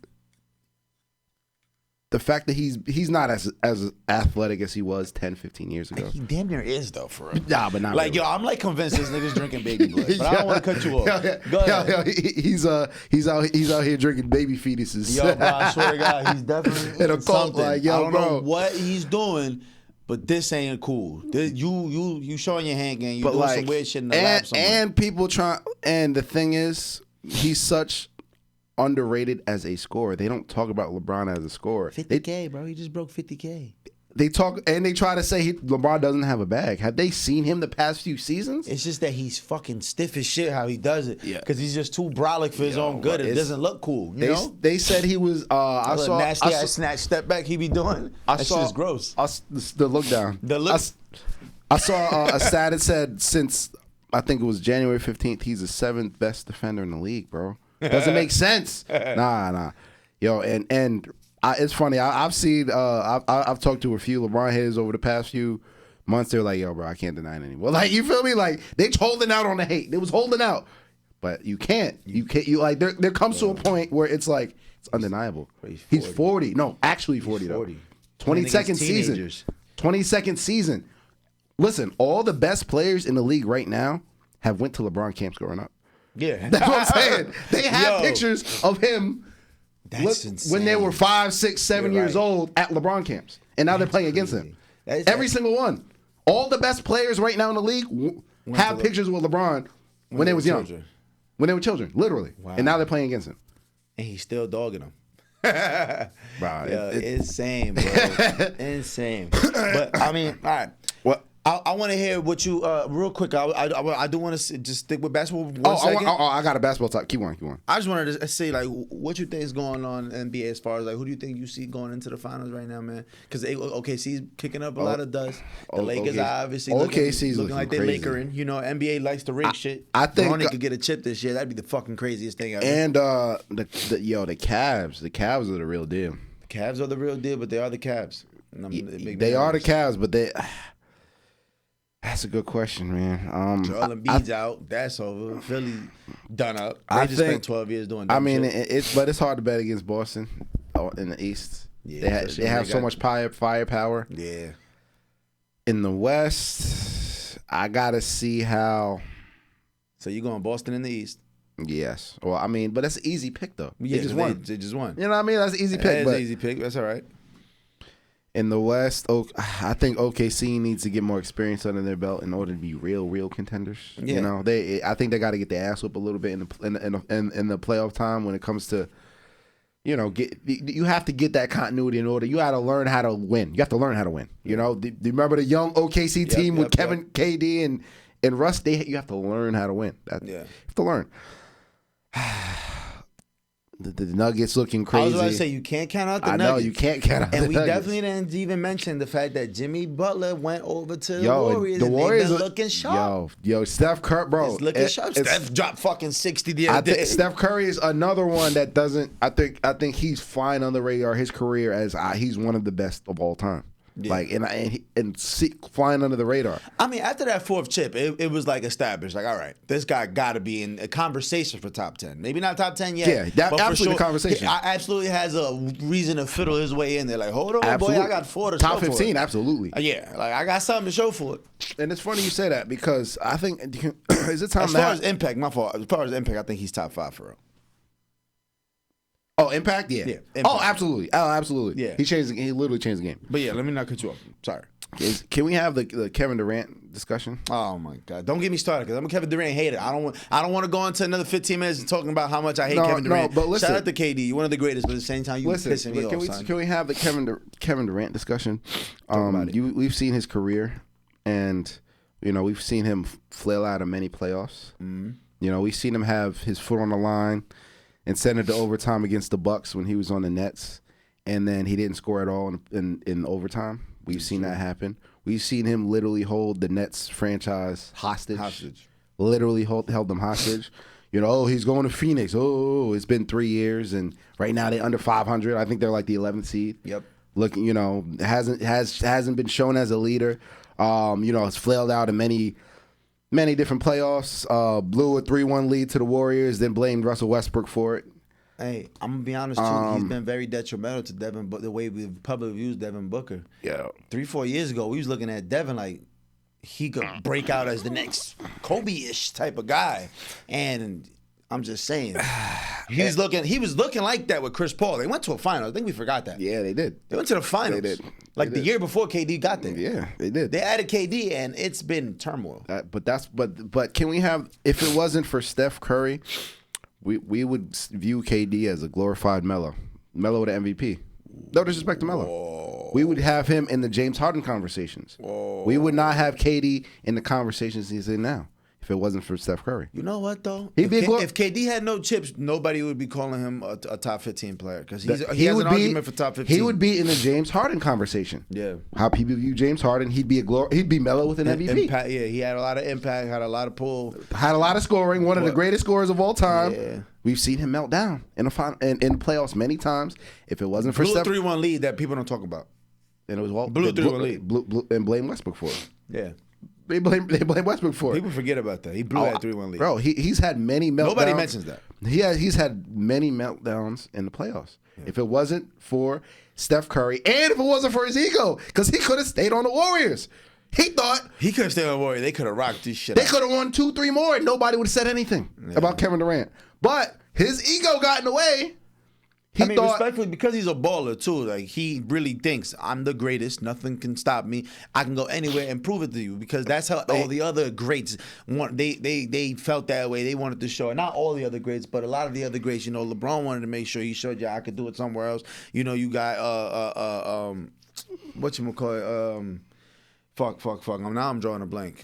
not as athletic as he was 10, 15 years ago. He damn near is though, for real. Nah, but not like really. yo, I'm like convinced this nigga's drinking baby blood, but I don't want to cut you off. Go ahead. He's out here drinking baby fetuses. Yo, bro, I swear to God, he's definitely in a cult. Like, yo, I don't bro, know what he's doing, but this ain't cool. You showing your hand game. You doing some weird shit in the lab somewhere. And people try. And the thing is, he's such underrated as a scorer. They don't talk about LeBron as a scorer. 50K, bro. He just broke 50K. They talk and they try to say LeBron doesn't have a bag. Have they seen him the past few seasons? It's just that he's fucking stiff as shit how he does it. Yeah. Because he's just too brolic for his own good. It doesn't look cool. You know? They said he was. I saw nasty ass snatch step back he be doing. That shit is gross. The look down. The look. I saw a stat that said since I think it was January 15th, he's the 7th best defender in the league, bro. Doesn't make sense. Nah. Yo, and it's funny. I've seen. I've talked to a few LeBron heads over the past few months. They're like, yo, bro, I can't deny it anymore. Like, you feel me? Like, they holding out on the hate. They was holding out, but you can't. You can't. You like there comes to a point where it's like it's undeniable. He's 40. No, actually 40 though. 22nd season. 22nd season. Listen, all the best players in the league right now have went to LeBron camps growing up. Yeah, that's what I'm saying. They have pictures of him. That's insane. When they were 5, 6, 7 years old at LeBron camps, and now they're playing against him. Every single one. All the best players right now in the league have pictures with LeBron when they was young, when they were children, literally, and now they're playing against him. And he's still dogging them. Bro, insane, bro. Insane. But I mean, all right. What? I want to hear what you real quick. I do want to just stick with basketball. One second. I got a basketball talk. Keep on. I just wanted to say, like, what you think is going on in NBA as far as like who do you think you see going into the finals right now, man? Because OKC's kicking up a lot of dust. The Lakers are obviously looking like they're Lakering. You know, NBA likes to rig shit. I think Bronny could get a chip this year. That'd be the fucking craziest thing ever. And the Cavs are the real deal. The Cavs are the real deal, but they are the Cavs. They are the Cavs, but they. That's a good question, man. Joel Embiid's out. That's over. Philly done up. They just spent 12 years doing that. I mean, it's hard to bet against Boston in the East. Yeah, they have so much firepower. Yeah. In the West, I gotta see how. So you going Boston in the East? Yes. Well, I mean, but that's an easy pick though. Yeah, they just won. You know what I mean? That's an easy pick. That's an easy pick. That's all right. In the West, I think OKC needs to get more experience under their belt in order to be real contenders. Yeah. You know, I think they got to get their ass whipped a little bit in the playoff time when it comes to, you know, you have to get that continuity in order. You got to learn how to win. You have to learn how to win. You know, do you remember the young OKC team with Kevin, KD, and Russ? You have to learn how to win. You have to learn. The Nuggets looking crazy. I was about to say you can't count out the Nuggets. I know you can't count out the Nuggets. And we definitely didn't even mention the fact that Jimmy Butler went over to the Warriors. The Warriors are looking sharp. Yo, Steph Curry, bro. It's looking sharp. Steph dropped fucking 60 the other day. Steph Curry is another one that doesn't. I think he's flying on the radar. His career as he's one of the best of all time. Yeah. Like and flying under the radar. I mean, after that fourth chip, it was like established. Like, all right, this guy got to be in a conversation for top 10. Maybe not top 10 yet. Yeah, that absolutely the conversation. He absolutely has a reason to fiddle his way in there. Like, hold on, boy, I got 4 to top show 15, for it. Absolutely. Yeah, like I got something to show for it. And it's funny you say that because I think is it time as far as impact? My fault. As far as impact, I think he's top 5 for real. Oh, impact? Yeah. Impact. Oh, absolutely. Oh, absolutely. Yeah. He literally changed the game. But yeah, let me not cut you off. Sorry. Can we have the Kevin Durant discussion? Oh my God! Don't get me started because I'm a Kevin Durant hater. I don't want to go into another 15 minutes and talking about how much I hate Kevin Durant. No, but listen, shout out to KD, you're one of the greatest, but at the same time, you pissing me off. Can we have the Kevin Durant discussion? We've seen his career, and you know we've seen him flail out of many playoffs. Mm-hmm. You know we've seen him have his foot on the line and send it to overtime against the Bucks when he was on the Nets, and then he didn't score at all in overtime. We've seen that happen. We've seen him literally hold the Nets franchise hostage. Literally held them hostage. You know, he's going to Phoenix. Oh, it's been 3 years, and right now they're under 500. I think they're like the 11th seed. Yep. Looking, hasn't been shown as a leader. Has flailed out in many different playoffs. Blew a 3-1 lead to the Warriors, then blamed Russell Westbrook for it. Hey, I'm gonna be honest too. He's been very detrimental to Devin, but the way we've publicly used Devin Booker. Yeah. 3-4 years ago, we was looking at Devin like he could break out as the next Kobe-ish type of guy, and I'm just saying, he was looking like that with Chris Paul. They went to a final. I think we forgot that. Yeah, they did. They went to the finals. They did. The year before KD got there. Yeah, they did. They added KD, and it's been turmoil. But can we have? If it wasn't for Steph Curry, we would view KD as a glorified Melo with an MVP. No disrespect to Melo. Whoa. We would have him in the James Harden conversations. Whoa. We would not have KD in the conversations he's in now if it wasn't for Steph Curry. You know what, though? If KD had no chips, nobody would be calling him a top 15 player because he has an argument for top 15. He would be in the James Harden conversation. Yeah. How people view James Harden, he'd be Melo with an MVP. Impact, yeah, he had a lot of impact, had a lot of pull. Had a lot of scoring, one of the greatest scorers of all time. Yeah. We've seen him melt down in the final, in the playoffs many times. If it wasn't for Steph, 3-1 lead that people don't talk about. And it was Blew 3-1 lead. And blame Westbrook for it. Yeah. They blame Westbrook for it. People forget about that. He blew that 3-1 lead. Bro, he's had many meltdowns. Nobody mentions that. He's had many meltdowns in the playoffs. Yeah. If it wasn't for Steph Curry, and if it wasn't for his ego, because he could have stayed on the Warriors. He thought he could have stayed on the Warriors. They could have rocked this shit. They could have won 2-3 more, and nobody would have said anything about Kevin Durant. But his ego got in the way. Respectfully, because he's a baller too. Like he really thinks I'm the greatest. Nothing can stop me. I can go anywhere and prove it to you. Because that's how all the other greats want. They felt that way. They wanted to show it. Not all the other greats, but a lot of the other greats. LeBron wanted to make sure he showed you I could do it somewhere else. You got whatchamacallit, Fuck. Now I'm drawing a blank.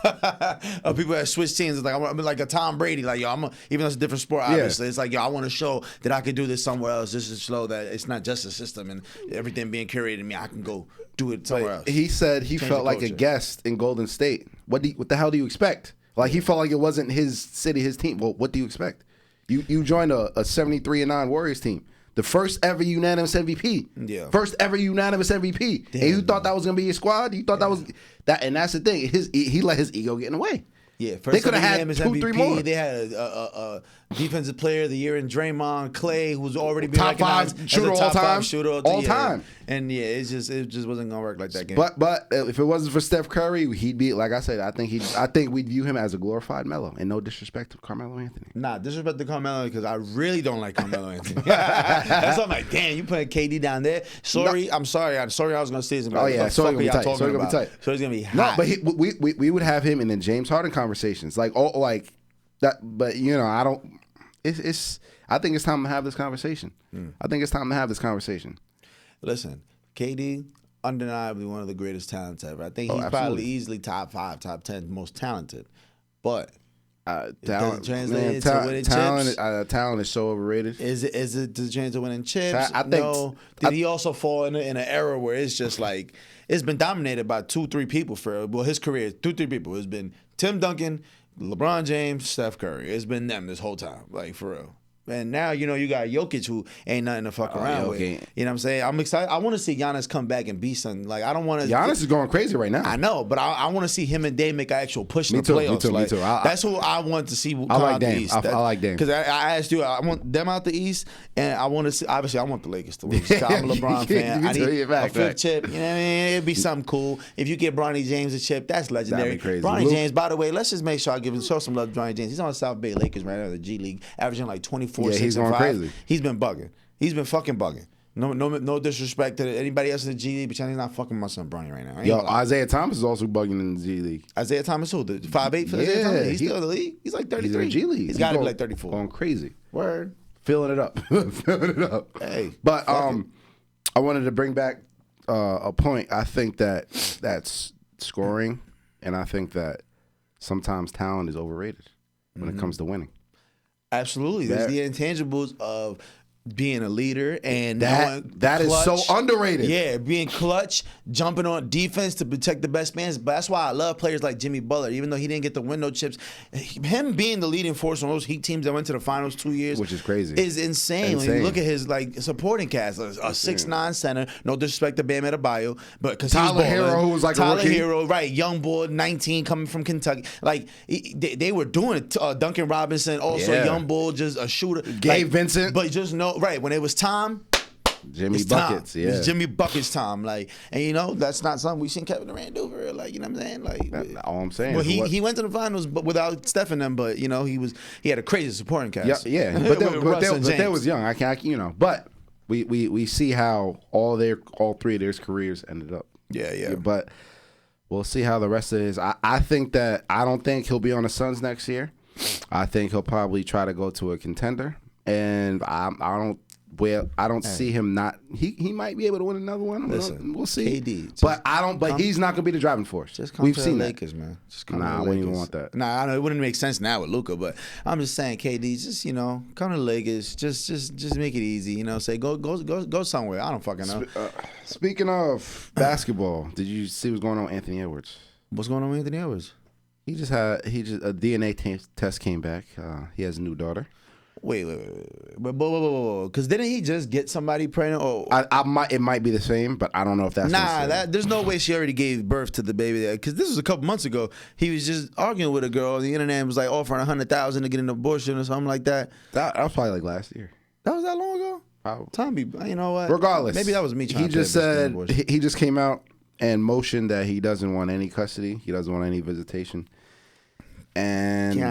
People that switch teams. It's like I'm like a Tom Brady. Like even though it's a different sport, obviously, it's like I want to show that I can do this somewhere else. Just to show that it's not just a system and everything being curated to me. I can go do it somewhere else. He said he felt like a guest in Golden State. What the hell do you expect? Like he felt like it wasn't his city, his team. Well, what do you expect? You joined a 73-9 Warriors team. The first ever unanimous MVP. Yeah. First ever unanimous MVP. Damn, and you thought that was gonna be your squad? You thought that was that? And that's the thing. He let his ego get in the way. Yeah, they could have had 2-3 more. They had a defensive player of the year in Draymond Clay, who's already been top recognized five shooter as a top all time. five shooter all time. And it just wasn't gonna work like that game. But if it wasn't for Steph Curry, he'd be like I said. I think we'd view him as a glorified Melo, and no disrespect to Carmelo Anthony. Nah, disrespect to Carmelo because I really don't like Carmelo Anthony. That's I'm like, damn, you putting KD down there. Sorry, no. I'm sorry. I was gonna say this. Oh yeah, sorry gonna be tight. Sorry gonna be tight. So he's gonna be hot. No, but we would have him in the James Harden conversations, like that. But I don't. I think it's time to have this conversation. I think it's time to have this conversation. Listen, KD, undeniably one of the greatest talents ever. I think he's probably easily top 5, top 10 most talented. But talent, translate to winning chips. Talent is so overrated. Is it the chance of winning chips? I think, no. Did he also fall in an era where it's just like it's been dominated by 2-3 people for his career? 2-3 people. It's been Tim Duncan, LeBron James, Steph Curry. It's been them this whole time, like for real. And now, you got Jokic who ain't nothing to fuck around with. You know what I'm saying? I'm excited. I want to see Giannis come back and be something. Like, I don't want to. Giannis is going crazy right now. I know, but I want to see him and Dame make an actual push in the playoffs. Me too. That's who I want to see come out the East. I like Dame. Because I asked you, I want them out the East, and I want to see, obviously, I want the Lakers to lose. I'm a LeBron fan. I need a fifth chip. You know what I mean? It'd be something cool. If you get Bronny James a chip, that's legendary. That'd be crazy. Bronny James, by the way, let's just make sure I show some love to Bronny James. He's on the South Bay Lakers right now, the G League, averaging like 24, 6, and 5. Crazy. He's been bugging. He's been fucking bugging. No disrespect to anybody else in the G League, but he's not fucking my son Bronny right now. Yo, Isaiah Thomas is also bugging in the G League. Isaiah Thomas, who? The 5'8" for Isaiah Thomas? He's still in the league? He's like 33. He's in the G League. He's got to be like 34. Going crazy. Word. Filling it up. Hey. But I wanted to bring back a point. I think that's scoring, and I think that sometimes talent is overrated when it comes to winning. Absolutely. There's the intangibles of being a leader and that is so underrated. Yeah, being clutch, jumping on defense to protect the best man. But that's why I love players like Jimmy Butler, even though he didn't get the window chips. Him being the leading force on those Heat teams that went to the finals 2 years, which is crazy, is insane. When you look at his like supporting cast, a 6'9" center. No disrespect to Bam Adebayo, but because Tyler Hero, who was like Tyler a rookie. Hero, right? Young boy, 19, coming from Kentucky. Like they were doing it. Duncan Robinson, also young bull, just a shooter. Gabe Vincent, but just know right when it was time. Jimmy Buckets, yeah. It's Jimmy Buckets time. Like, and that's not something we seen Kevin Durant do for real. Like, you know what I'm saying? Like, all I'm saying. Well, he went to the finals, but without Steph and them. But he had a crazy supporting cast. Yeah. But they was young. I can't. But we see how all 3 of their careers ended up. Yeah. But we'll see how the rest of his. I don't think he'll be on the Suns next year. I think he'll probably try to go to a contender, and I don't see him not. He might be able to win another one. Listen, we'll see. KD, but he's not gonna be the driving force. Just come to the Lakers, man. Just come to the Lakers. I wouldn't even want that. Nah, I know it wouldn't make sense now with Luka, but I'm just saying, KD, just come to the Lakers. Just make it easy. Say go somewhere. I don't fucking know. Speaking of basketball, did you see what's going on with Anthony Edwards? What's going on with Anthony Edwards? He just a DNA test came back. He has a new daughter. Wait. Because didn't he just get somebody pregnant? Or it might be the same, but I don't know if that's there's no way she already gave birth to the baby. Because this was a couple months ago. He was just arguing with a girl on the internet and was like offering $100,000 to get an abortion or something like that. That was probably like last year. That was that long ago? Probably. Tommy, you know what? Regardless, maybe that was me. He just said he just came out and motioned that he doesn't want any custody. He doesn't want any visitation. And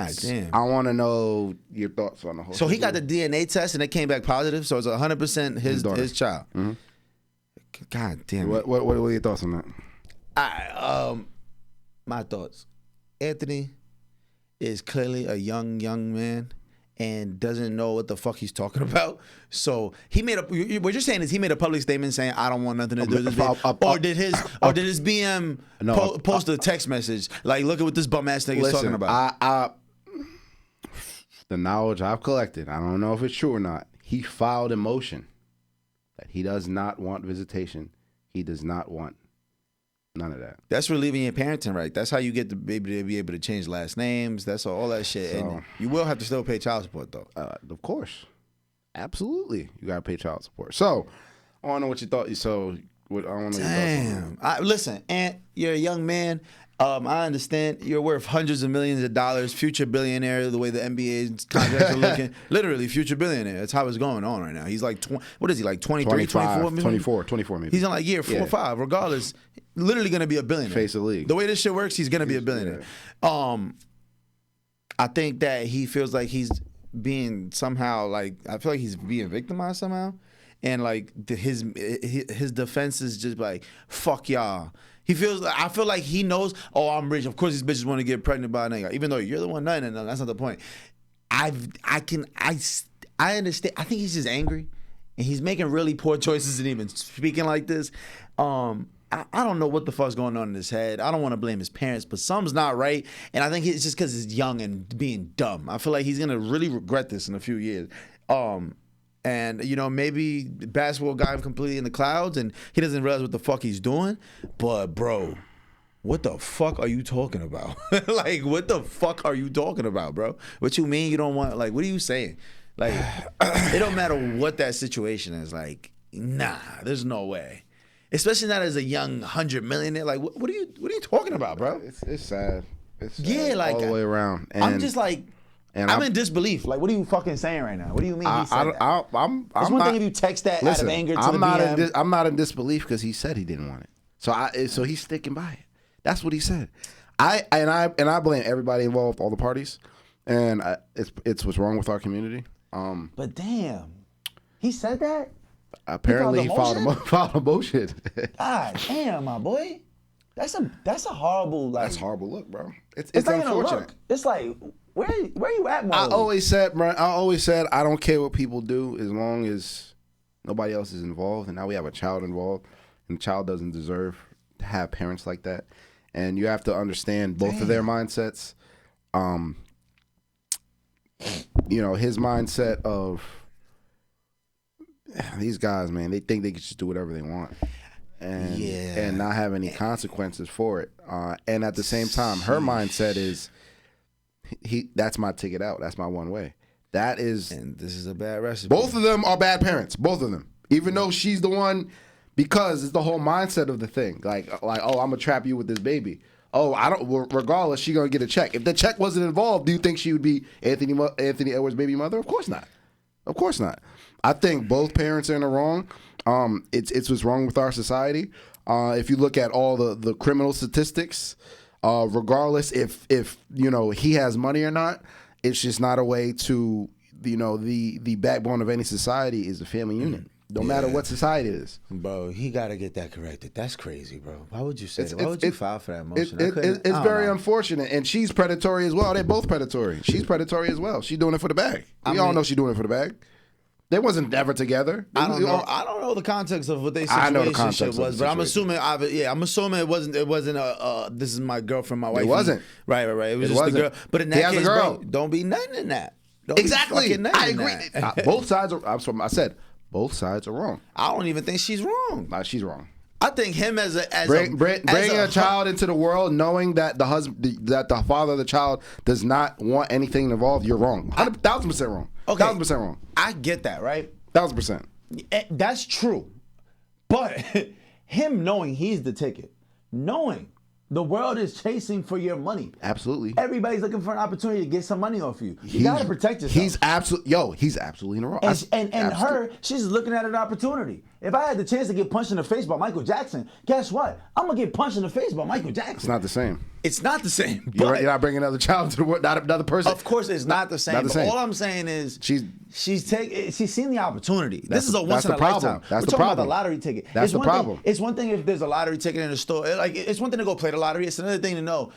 I want to know your thoughts on the whole. So he got the DNA test and it came back positive. So it's 100% his child. Mm-hmm. God damn it. What are your thoughts on that? My thoughts. Anthony is clearly a young man and doesn't know what the fuck he's talking about. So he made what you're saying is he made a public statement saying, I don't want nothing to do with this. Or did his BM post a text message like, look at what this bum ass nigga is talking about? The knowledge I've collected, I don't know if it's true or not. He filed a motion that he does not want visitation. He does not want none of that. That's relieving your parenting right. That's how you get the baby to be able to change last names. That's all that shit. So, and you will have to still pay child support though. Of course. Absolutely. You got to pay child support. So, I want to know what you thought. Damn. Listen, Ant, you're a young man. I understand you're worth hundreds of millions of dollars, future billionaire, the way the NBA's contracts are looking. Literally, future billionaire. That's how it's going on right now. He's like, what is he, like 23, 24? 24 maybe. He's on like year 4 or 5. Regardless, literally going to be a billionaire. Face of the league. The way this shit works, he's going to be a billionaire. Yeah. I think that he feels like he's being somehow, I feel like he's being victimized somehow. And like his defense is just like, fuck y'all. I feel like he knows, I'm rich. Of course these bitches want to get pregnant by a nigga. Even though you're the one nutting, that's not the point. I understand. I think he's just angry. And he's making really poor choices and even speaking like this. I don't know what the fuck's going on in his head. I don't want to blame his parents, but something's not right. And I think it's just because he's young and being dumb. I feel like he's going to really regret this in a few years. And, maybe the basketball got him completely in the clouds and he doesn't realize what the fuck he's doing. But, bro, what the fuck are you talking about? Like, what the fuck are you talking about, bro? What you mean you don't want, what are you saying? Like, it don't matter what that situation is. Like, nah, there's no way. Especially not as a young 100 millionaire. Like, what are you talking about, bro? It's sad. It's sad all the way around. And I'm just like, I'm in disbelief. Like, what are you fucking saying right now? What do you mean he said that? It's one thing if you text that out of anger to the DM. I'm not in disbelief because he said he didn't want it. So he's sticking by it. That's what he said. I blame everybody involved, all the parties, and it's what's wrong with our community. But damn, he said that. Apparently, he filed a motion. God damn, my boy, that's a horrible. That's a horrible look, bro. It's unfortunate. It's like. Where you at, Marley? I always said I don't care what people do as long as nobody else is involved. And now we have a child involved, and the child doesn't deserve to have parents like that. And you have to understand both of their mindsets. His mindset of these guys, man, they think they can just do whatever they want. And not have any consequences for it. And at the same time, her mindset is, that's my ticket out. That's my one way. And this is a bad recipe. Both of them are bad parents. Both of them. Even though she's the one, because it's the whole mindset of the thing. Like, oh, I'm gonna trap you with this baby. Oh, regardless, she gonna get a check. If the check wasn't involved, do you think she would be Anthony Edwards' baby mother? Of course not. Of course not. I think both parents are in the wrong. It's what's wrong with our society. If you look at all the criminal statistics, regardless if he has money or not, it's just not a way to, the backbone of any society is the family unit. No matter what society it is. Bro, he got to get that corrected. That's crazy, bro. Why would you say that? Why would you file for that motion? It's very unfortunate. And she's predatory as well. They're both predatory. She's predatory as well. She's doing it for the bag. We all know she's doing it for the bag. They wasn't ever together. I don't know the context of what they situation was, but I'm assuming it wasn't this is my girlfriend, my wife. It wasn't. Right. It was just the girl. But in that case, bro, don't be nothing in that. Exactly. I agree. Both sides are, I said, both sides are wrong. I don't even think she's wrong. Nah, she's wrong. I think him bringing a child into the world, knowing that the father of the child does not want anything involved, you're wrong. 1,000% wrong. Okay. 1,000% wrong. I get that, right? 1,000%. That's true. But him knowing he's the ticket, knowing the world is chasing for your money. Absolutely. Everybody's looking for an opportunity to get some money off you. You gotta protect yourself. He's absolutely in the wrong. And her, she's looking at an opportunity. If I had the chance to get punched in the face by Michael Jackson, guess what? I'm gonna get punched in the face by Michael Jackson. It's not the same. It's not the same. You're not bringing another child to the world, not another person. Of course, it's not the same. Not the same. But all I'm saying is she's seen the opportunity. This is a once in a lifetime. We're talking about the lottery ticket. That's the problem. It's one thing if there's a lottery ticket in the store. It's one thing to go play the lottery. It's another thing to know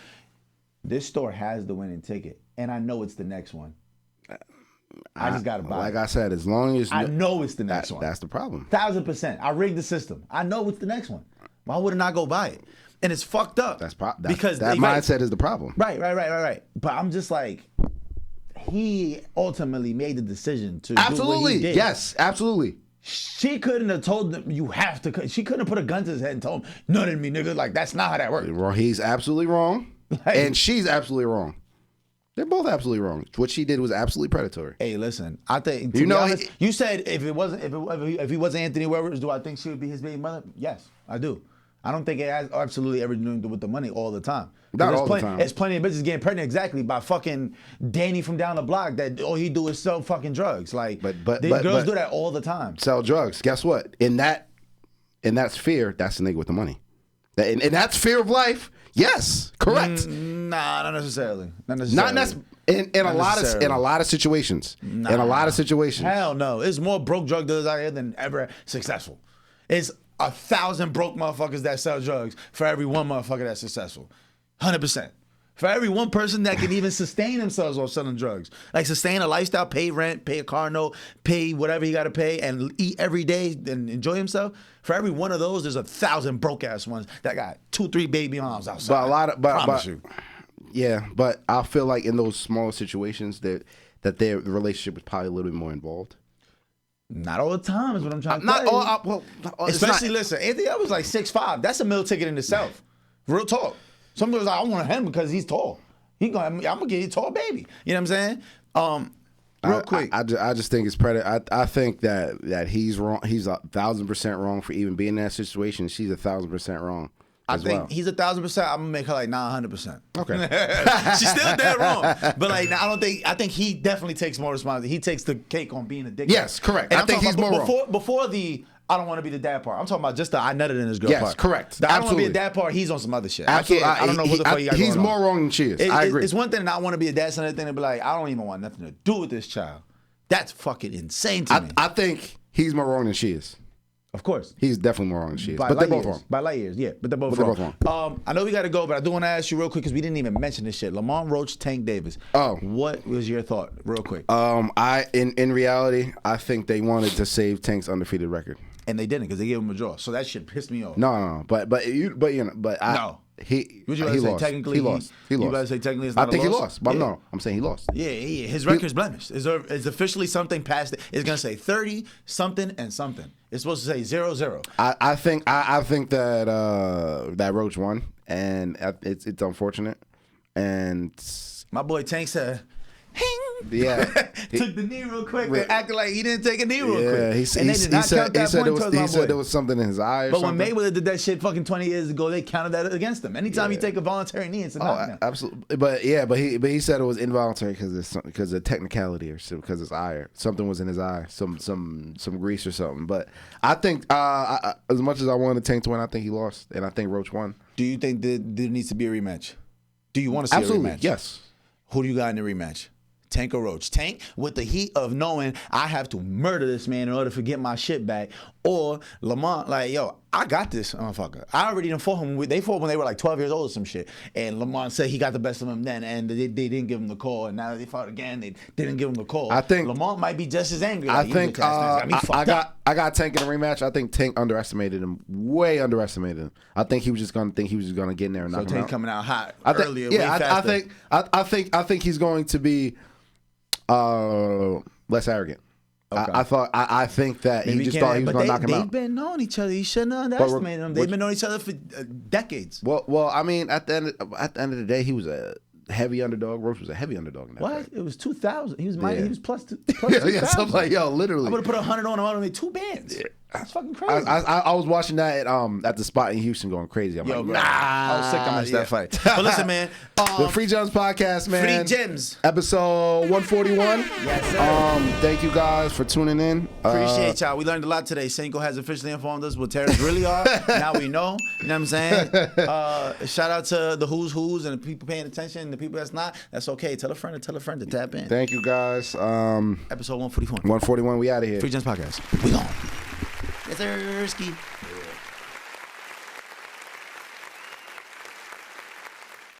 this store has the winning ticket, and I know it's the next one. I just gotta buy. Like I said, as long as I know it's the next one. That's the problem. 1,000%. I rigged the system. I know it's the next one. Why would I not go buy it? And it's fucked up. Because that mindset is the problem. Right. But I'm just like, he ultimately made the decision to do what he did. Yes, absolutely. She couldn't have told him, you have to. She couldn't have put a gun to his head and told him, none of me, nigga. Like, that's not how that works. He's absolutely wrong. And she's absolutely wrong. They're both absolutely wrong. What she did was absolutely predatory. Hey, listen, I think, to be honest, you said if he wasn't Anthony Edwards, do I think she would be his baby mother? Yes, I do. I don't think it has absolutely everything to do with the money all the time. Not all the time. There's plenty of bitches getting pregnant exactly by fucking Danny from down the block that all he do is sell fucking drugs. Like, but girls do that all the time. Sell drugs. Guess what? In that sphere, that's the nigga with the money. In that sphere of life, yes, correct. Nah, not necessarily. Not necessarily. In a lot of situations. Nah. In a lot of situations. Hell no. There's more broke drug dealers out here than ever successful. It's 1,000 broke motherfuckers that sell drugs for every one motherfucker that's successful. 100%. For every one person that can even sustain themselves while selling drugs. Like sustain a lifestyle, pay rent, pay a car note, pay whatever he got to pay, and eat every day and enjoy himself. For every one of those, there's 1,000 broke ass ones that got 2-3 baby moms outside. But a lot of, yeah, but I feel like in those smaller situations that their relationship is probably a little bit more involved. Not all the time is what I'm trying to tell you. Especially, listen, Anthony Edwards like 6'5". That's a meal ticket in itself. Real talk. Some girls like, I want him because he's tall. I'm gonna get you a tall baby. You know what I'm saying? Real quick. I just think it's I think that he's wrong. He's 1,000% wrong for even being in that situation. She's 1,000% wrong. I think he's 1,000%. I'm gonna make her like 900%. Okay. She's still dead wrong. But like, I think he definitely takes more responsibility. He takes the cake on being a dick. Yes, correct. And I think he's more wrong. Before the I don't want to be the dad part. I'm talking about just the I nutted in his girl part. Yes, correct. The I don't want to be a dad part. He's on some other shit. Absolutely. I don't know what the fuck he got He's going more wrong than she is. I agree. It's one thing to not want to be a dad. It's another thing to be like, I don't even want nothing to do with this child. That's fucking insane to me. I think he's more wrong than she is. Of course. He's definitely more wrong than she is. But they're both wrong. By light years, yeah. But they're both wrong. I know we got to go, but I do want to ask you real quick because we didn't even mention this shit. Lamont Roach, Tank Davis. Oh. What was your thought, real quick? In reality, I think they wanted to save Tank's undefeated record. And they didn't because they gave him a draw. So that shit pissed me off. No. But I. No. Would you say technically he lost. He lost. You better say technically it's not I think a loss? he lost, but no, I'm saying he lost. Yeah. His record's blemished. It's officially something past it. It's gonna say 30 something and something. It's supposed to say 0-0. I think that Roach won, and it's unfortunate. And my boy Tank said, yeah, took the knee real quick. They acted like he didn't take a knee real quick. Yeah, he said there was something in his eye. But when Mayweather did that shit fucking 20 years ago, they counted that against him. Anytime you take a voluntary knee, it's a knockdown. Absolutely. But he said it was involuntary because of technicality or because his eye, or something was in his eye, some grease or something. But I think as much as I wanted Tank to win, I think he lost, and I think Roach won. Do you think there needs to be a rematch? Do you want to see a rematch? Yes. Who do you got in the rematch? Tank or Roach? Tank with the heat of knowing I have to murder this man in order to get my shit back, or Lamont like, yo, I got this motherfucker. I already done fought him. They fought when they were like 12 years old or some shit, and Lamont said he got the best of him then, and they didn't give him the call, and now they fought again. They didn't give him the call. I think Lamont might be just as angry. I think I got Tank in a rematch. I think Tank underestimated him, way underestimated him. I think he was just gonna get in there and knock him out. So Tank coming out hot earlier. Yeah, I think he's going to be less arrogant. Okay. I think that he just thought he was going to knock him out. They've been knowing each other. You shouldn't underestimate them. They've been knowing each other for decades. Well, I mean, at the end of the day, he was a heavy underdog. Roach was a heavy underdog in that fight. It was 2,000. He was he was plus 2,000. Yeah, something like, yo, literally. I would have put 100 on him. I would have made 2 bands. Yeah. That's fucking crazy. I was watching that at the spot in Houston, going crazy. I'm like, I was sick. I missed that fight. But listen, man, the Free Gems podcast, man. Free Gems, episode 141. Yes, sir. Thank you guys for tuning in. Appreciate y'all. We learned a lot today. Senko has officially informed us what tariffs really are. Now we know. You know what I'm saying? Shout out to the who's and the people paying attention, and the people that's not. That's okay. Tell a friend to tap in. Thank you guys. Episode 141. 141. We out of here. Free Gems podcast. We gone. Yes, sir. Ski.